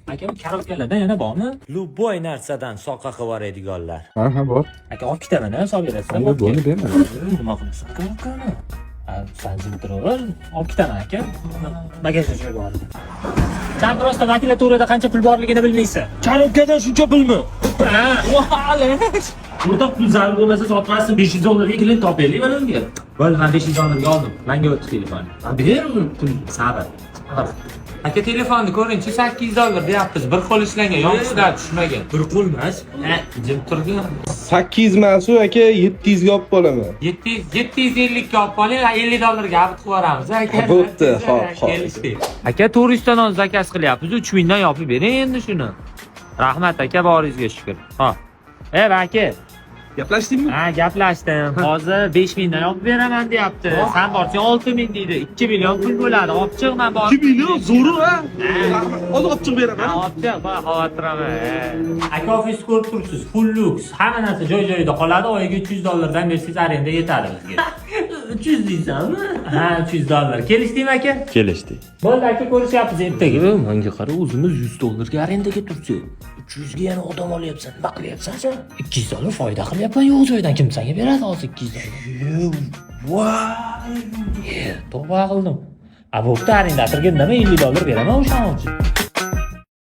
Aka, bu korobkalardan yana bormi? Любой narsadan soqqa qilib yuboradiganlar. Ha bor. Aka, olib ketaman, solib berasiz. Endi buni dema. Nima qilasan? Korobkani. Sanjimtirover, olib ketaman aka. Bagajga joyga olib. Sen просто makulaturada qancha pul borligini bilmaysan. Korobkadan shuncha pulmi? Ha, Burada pul zarur bo'lmasa sotmasdan 500 dollarga klient topaylik mana unga. bo'ldi, men 500 dollarga oldim. Menga o'tdi telefon. Ber uni pul. Sabr. Aka telefonni ko'ring-chi, 800 dollar deyapmiz. Bir qo'l ishlangan, yonishlar tushmagan. Bir qo'l emas. Jim turgan. 800 mansu aka 700 ga olib qolaman. 750 ga olib qoling, 50 dollarga abid qilib yuboramiz aka. Bo'pti, xo'p, xo'p. Kelishdik. Aka turistdan zakaz qilyapmiz, 3000 dan yopib bering endi shuni. Rahmat aka, boringizga shukr. Ha. Aka. Gaplashdingmi? Ha, gaplashdim. Hozir 5000 dan yopib beraman deyapti. Sen borsang 6000 deydi. 2 million pul bo'ladi. Olib chiq, men bor. 2 million zo'ru ha. Hozir olib chiqib beraman. Ha, olib chiq, men xavotirman. Aka, ofis ko'rib turibsiz, full lux. Hamma narsa joy-joyida qoladi. Oyiga 300 dollardan bersangiz arenda yetadi bizga. 300 deysanmi? Ha, 300 dollar. Kelishdingmi aka? Kelishdik. Bo'ldi aka, ko'rishyapmiz ertaga. Menga qara, o'zimiz 100 dollarga arendaga tursak, 300 ga yana odam olyapsan. Nima qilyapsan sen? 200 dollar foyda qilyapman, yo'q joydan kim senga beradi hozir 200 dollar? Voy! To'g'ri qildim. A bo'pti, arendatorga nima 50 dollar beraman o'shaning uchun.